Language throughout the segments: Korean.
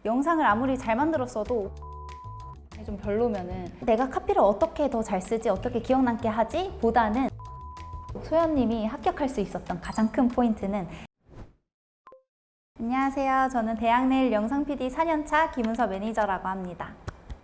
영상을 아무리 잘 만들었어도 좀 별로면은 내가 카피를 어떻게 더 잘 쓰지, 어떻게 기억 남게 하지? 보다는 소연님이 합격할 수 있었던 가장 큰 포인트는 안녕하세요. 저는 대학내일 영상 PD 4년차 김은서 매니저라고 합니다.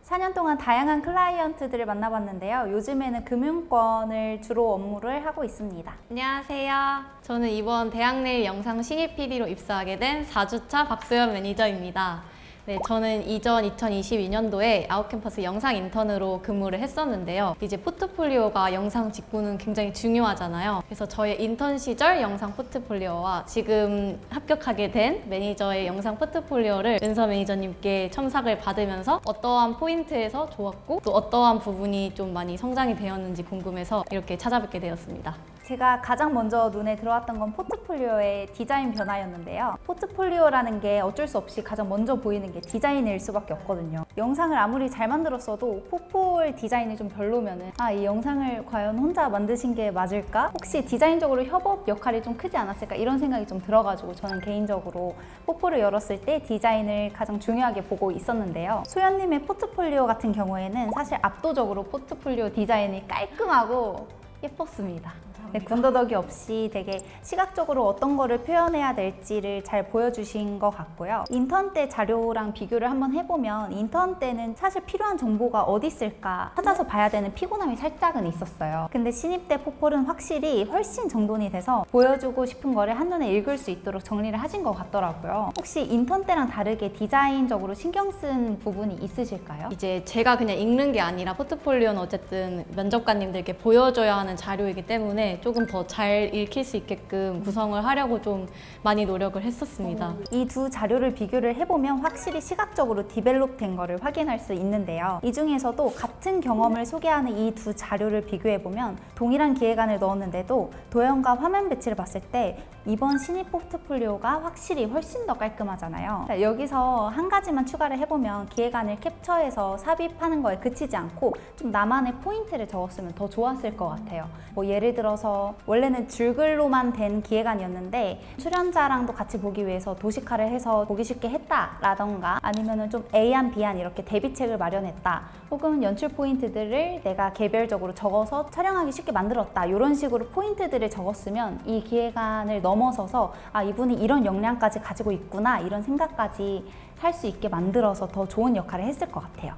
4년 동안 다양한 클라이언트들을 만나봤는데요. 요즘에는 금융권을 주로 업무를 하고 있습니다. 안녕하세요. 저는 이번 대학내일 영상 신입 PD로 입사하게 된 4주차 박소연 매니저입니다. 네, 저는 이전 2022년도에 아웃캠퍼스 영상 인턴으로 근무를 했었는데요. 이제 포트폴리오가 영상 직구는 굉장히 중요하잖아요. 그래서 저의 인턴 시절 영상 포트폴리오와 지금 합격하게 된 매니저의 영상 포트폴리오를 은서 매니저님께 첨삭을 받으면서 어떠한 포인트에서 좋았고 또 어떠한 부분이 좀 많이 성장이 되었는지 궁금해서 이렇게 찾아뵙게 되었습니다. 제가 가장 먼저 눈에 들어왔던 건 포트폴리오의 디자인 변화였는데요. 포트폴리오라는 게 어쩔 수 없이 가장 먼저 보이는 게 디자인일 수밖에 없거든요. 영상을 아무리 잘 만들었어도 포폴 디자인이 좀 별로면은 이 영상을 과연 혼자 만드신 게 맞을까? 혹시 디자인적으로 협업 역할이 좀 크지 않았을까? 이런 생각이 좀 들어가지고 저는 개인적으로 포폴을 열었을 때 디자인을 가장 중요하게 보고 있었는데요. 소연님의 포트폴리오 같은 경우에는 사실 압도적으로 포트폴리오 디자인이 깔끔하고 예뻤습니다. 네, 군더더기 없이 되게 시각적으로 어떤 거를 표현해야 될지를 잘 보여주신 것 같고요. 인턴 때 자료랑 비교를 한번 해보면 인턴 때는 사실 필요한 정보가 어디 있을까 찾아서 봐야 되는 피곤함이 살짝은 있었어요. 근데 신입 때 포폴은 확실히 훨씬 정돈이 돼서 보여주고 싶은 거를 한눈에 읽을 수 있도록 정리를 하신 것 같더라고요. 혹시 인턴 때랑 다르게 디자인적으로 신경 쓴 부분이 있으실까요? 이제 제가 그냥 읽는 게 아니라 포트폴리오는 어쨌든 면접관님들께 보여줘야 하는 자료이기 때문에 조금 더 잘 읽힐 수 있게끔 구성을 하려고 좀 많이 노력을 했었습니다. 이 두 자료를 비교를 해보면 확실히 시각적으로 디벨롭 된 거를 확인할 수 있는데요. 이 중에서도 같은 경험을 소개하는 이 두 자료를 비교해보면 동일한 기획안을 넣었는데도 도형과 화면 배치를 봤을 때 이번 신입 포트폴리오가 확실히 훨씬 더 깔끔하잖아요. 자, 여기서 한 가지만 추가를 해보면 기획안을 캡처해서 삽입하는 거에 그치지 않고 좀 나만의 포인트를 적었으면 더 좋았을 것 같아요. 뭐 예를 들어서 원래는 줄글로만 된 기획안이었는데 출연자랑도 같이 보기 위해서 도식화를 해서 보기 쉽게 했다라던가 아니면은 좀 A안, B안 이렇게 대비책을 마련했다 혹은 연출 포인트들을 내가 개별적으로 적어서 촬영하기 쉽게 만들었다 이런 식으로 포인트들을 적었으면 이 기획안을 넘어서서 이분이 이런 역량까지 가지고 있구나 이런 생각까지 할 수 있게 만들어서 더 좋은 역할을 했을 것 같아요.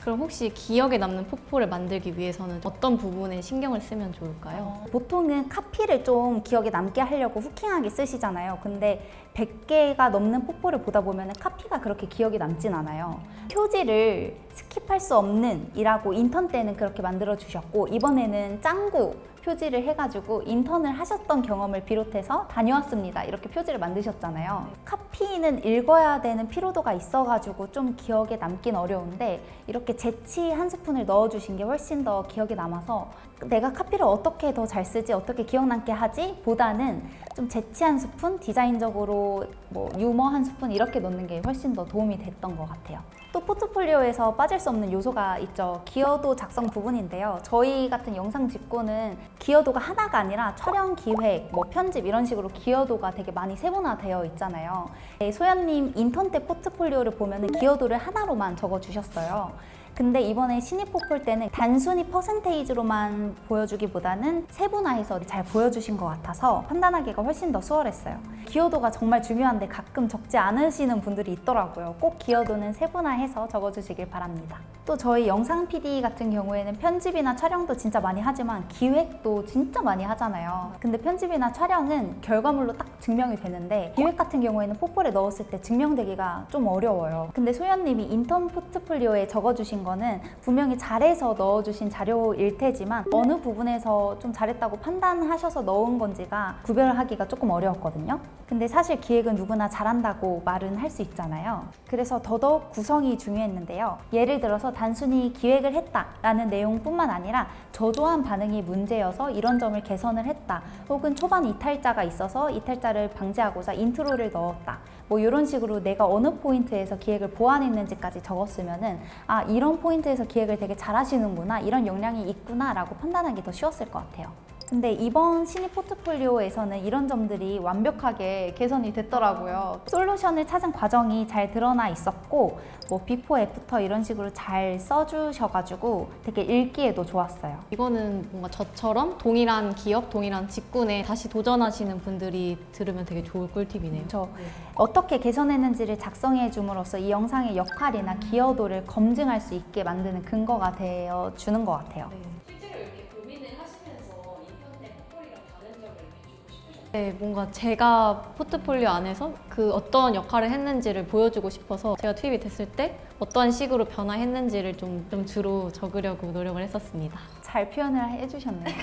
그럼 혹시 기억에 남는 포폴을 만들기 위해서는 어떤 부분에 신경을 쓰면 좋을까요? 보통은 카피를 좀 기억에 남게 하려고 후킹하게 쓰시잖아요. 근데 100개가 넘는 포폴을 보다 보면 카피가 그렇게 기억에 남진 않아요. 표지를 스킵할 수 없는 이라고 인턴 때는 그렇게 만들어 주셨고 이번에는 짱구 표지를 해가지고 인턴을 하셨던 경험을 비롯해서 다녀왔습니다 이렇게 표지를 만드셨잖아요. 카피는 읽어야 되는 피로도가 있어가지고 좀 기억에 남긴 어려운데 이렇게 재치 한 스푼을 넣어주신 게 훨씬 더 기억에 남아서 내가 카피를 어떻게 더 잘 쓰지, 어떻게 기억 남게 하지? 보다는 좀 재치 한 스푼, 디자인적으로 뭐 유머 한 스푼 이렇게 넣는 게 훨씬 더 도움이 됐던 것 같아요. 또 포트폴리오에서 빠질 수 없는 요소가 있죠. 기여도 작성 부분인데요. 저희 같은 영상 직구는 기여도가 하나가 아니라 촬영 기획, 뭐 편집 이런 식으로 기여도가 되게 많이 세분화되어 있잖아요. 소연님 인턴 때 포트폴리오를 보면은 기여도를 하나로만 적어주셨어요. 근데 이번에 신입 포폴 때는 단순히 퍼센테이지로만 보여주기보다는 세분화해서 잘 보여주신 것 같아서 판단하기가 훨씬 더 수월했어요. 기여도가 정말 중요한데 가끔 적지 않으시는 분들이 있더라고요. 꼭 기여도는 세분화해서 적어주시길 바랍니다. 또 저희 영상 PD 같은 경우에는 편집이나 촬영도 진짜 많이 하지만 기획도 진짜 많이 하잖아요. 근데 편집이나 촬영은 결과물로 딱 증명이 되는데 기획 같은 경우에는 포폴에 넣었을 때 증명되기가 좀 어려워요. 근데 소연님이 인턴 포트폴리오에 적어주신 거는 분명히 잘해서 넣어주신 자료일 테지만 어느 부분에서 좀 잘했다고 판단하셔서 넣은 건지가 구별하기가 조금 어려웠거든요. 근데 사실 기획은 누구나 잘한다고 말은 할 수 있잖아요. 그래서 더더욱 구성이 중요했는데요. 예를 들어서 단순히 기획을 했다라는 내용뿐만 아니라 저조한 반응이 문제여서 이런 점을 개선을 했다. 혹은 초반 이탈자가 있어서 이탈자를 방지하고자 인트로를 넣었다. 뭐 이런 식으로 내가 어느 포인트에서 기획을 보완했는지까지 적었으면은 이런 포인트에서 기획을 되게 잘하시는구나, 이런 역량이 있구나 라고 판단하기 더 쉬웠을 것 같아요. 근데 이번 신입 포트폴리오에서는 이런 점들이 완벽하게 개선이 됐더라고요. 솔루션을 찾은 과정이 잘 드러나 있었고 뭐 비포 애프터 이런 식으로 잘 써주셔가지고 되게 읽기에도 좋았어요. 이거는 뭔가 저처럼 동일한 기업, 동일한 직군에 다시 도전하시는 분들이 들으면 되게 좋을 꿀팁이네요. 저 어떻게 개선했는지를 작성해 줌으로써 이 영상의 역할이나 기여도를 검증할 수 있게 만드는 근거가 되어 주는 것 같아요. 실제로 이렇게 고민을 하시면서 인턴 때 포폴이랑 다른 점을 이렇게 주고 싶으셨나요? 네, 뭔가 제가 포트폴리오 안에서 그 어떤 역할을 했는지를 보여주고 싶어서 제가 투입이 됐을 때 어떠한 식으로 변화했는지를 좀 주로 적으려고 노력을 했었습니다. 잘 표현을 해주셨네요.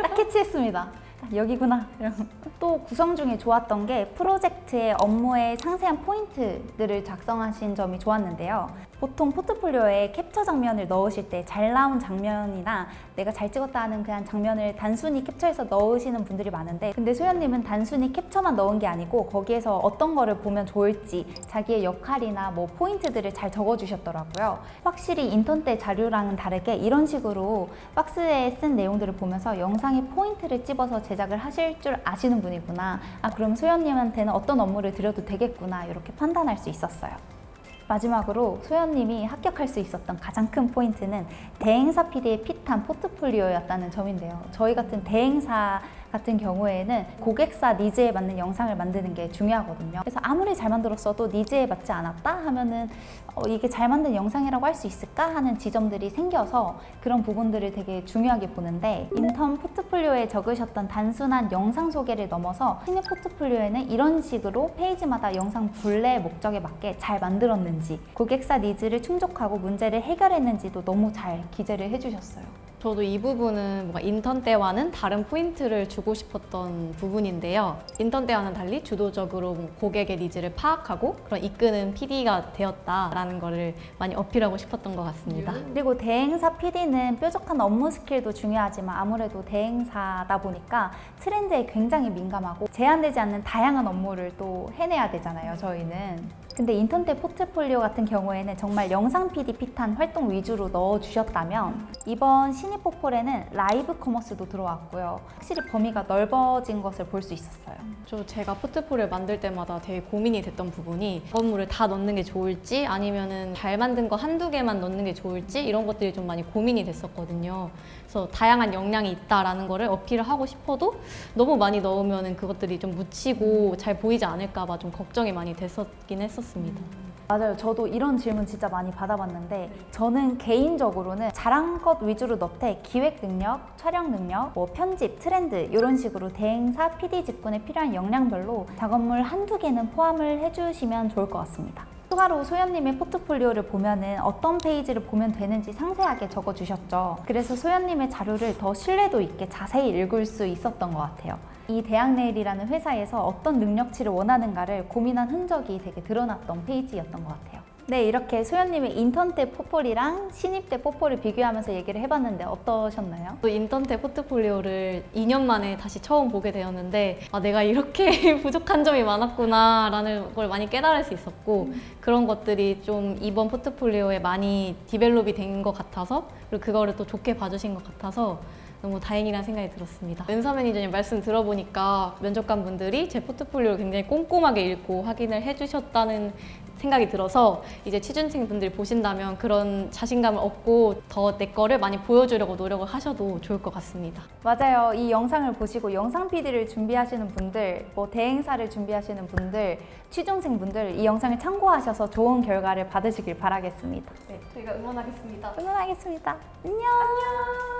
딱 캐치했습니다. 아, 여기구나. 또 구성 중에 좋았던 게 프로젝트의 업무의 상세한 포인트들을 작성하신 점이 좋았는데요. 보통 포트폴리오에 캡처 장면을 넣으실 때 잘 나온 장면이나 내가 잘 찍었다 하는 그냥 장면을 단순히 캡처해서 넣으시는 분들이 많은데, 근데 소연님은 단순히 캡처만 넣은 게 아니고 거기에서 어떤 거를 보면 좋을지 자기의 역할이나 뭐 포인트들을 잘 적어주셨더라고요. 확실히 인턴 때 자료랑은 다르게 이런 식으로 박스에 쓴 내용들을 보면서 영상의 포인트를 찝어서 제작을 하실 줄 아시는 분이구나. 아, 그럼 소연님한테는 어떤 업무를 드려도 되겠구나. 이렇게 판단할 수 있었어요. 마지막으로 소연님이 합격할 수 있었던 가장 큰 포인트는 대행사 PD의 핏한 포트폴리오였다는 점인데요. 저희 같은 대행사 같은 경우에는 고객사 니즈에 맞는 영상을 만드는 게 중요하거든요. 그래서 아무리 잘 만들었어도 니즈에 맞지 않았다 하면은 이게 잘 만든 영상이라고 할 수 있을까 하는 지점들이 생겨서 그런 부분들을 되게 중요하게 보는데, 인턴 포트폴리오에 적으셨던 단순한 영상 소개를 넘어서 신입 포트폴리오에는 이런 식으로 페이지마다 영상 본래 목적에 맞게 잘 만들었는지, 고객사 니즈를 충족하고 문제를 해결했는지도 너무 잘 기재를 해주셨어요. 저도 이 부분은 뭔가 인턴 때와는 다른 포인트를 주고 싶었던 부분인데요. 인턴 때와는 달리 주도적으로 고객의 니즈를 파악하고 그런 이끄는 PD가 되었다라는 거를 많이 어필하고 싶었던 것 같습니다. 그리고 대행사 PD는 뾰족한 업무 스킬도 중요하지만 아무래도 대행사다 보니까 트렌드에 굉장히 민감하고 제한되지 않는 다양한 업무를 또 해내야 되잖아요, 저희는. 근데 인턴 때 포트폴리오 같은 경우에는 정말 영상 PD 핏한 활동 위주로 넣어주셨다면, 이번 신입 포폴에는 라이브 커머스도 들어왔고요. 확실히 범위가 넓어진 것을 볼 수 있었어요. 제가 포트폴리오를 만들 때마다 되게 고민이 됐던 부분이 건물을 다 넣는 게 좋을지 아니면은 잘 만든 거 한두 개만 넣는 게 좋을지 이런 것들이 좀 많이 고민이 됐었거든요. 그래서 다양한 역량이 있다라는 거를 어필을 하고 싶어도 너무 많이 넣으면은 그것들이 좀 묻히고 잘 보이지 않을까 봐 좀 걱정이 많이 됐었긴 했었습니다. 맞아요. 저도 이런 질문 진짜 많이 받아봤는데, 저는 개인적으로는 잘한 것 위주로 넣되 기획 능력, 촬영 능력, 뭐 편집, 트렌드 이런 식으로 대행사 PD 직군에 필요한 역량별로 작업물 한두 개는 포함을 해주시면 좋을 것 같습니다. 추가로 소연님의 포트폴리오를 보면은 어떤 페이지를 보면 되는지 상세하게 적어주셨죠. 그래서 소연님의 자료를 더 신뢰도 있게 자세히 읽을 수 있었던 것 같아요. 이 대학내일이라는 회사에서 어떤 능력치를 원하는가를 고민한 흔적이 되게 드러났던 페이지였던 것 같아요. 네, 이렇게 소연님의 인턴 때 포폴이랑 신입 때 포폴을 비교하면서 얘기를 해봤는데 어떠셨나요? 또 인턴 때 포트폴리오를 2년 만에 다시 처음 보게 되었는데, 아, 내가 이렇게 부족한 점이 많았구나 라는 걸 많이 깨달을 수 있었고, 그런 것들이 좀 이번 포트폴리오에 많이 디벨롭이 된 것 같아서, 그리고 그거를 또 좋게 봐주신 것 같아서 너무 다행이라는 생각이 들었습니다. 은서 매니저님 말씀 들어보니까 면접관 분들이 제 포트폴리오를 굉장히 꼼꼼하게 읽고 확인을 해주셨다는 생각이 들어서 이제 취준생 분들이 보신다면 그런 자신감을 얻고 더 내 거를 많이 보여주려고 노력을 하셔도 좋을 것 같습니다. 맞아요. 이 영상을 보시고 영상 PD를 준비하시는 분들, 뭐 대행사를 준비하시는 분들, 취준생 분들 이 영상을 참고하셔서 좋은 결과를 받으시길 바라겠습니다. 네, 저희가 응원하겠습니다. 응원하겠습니다. 안녕.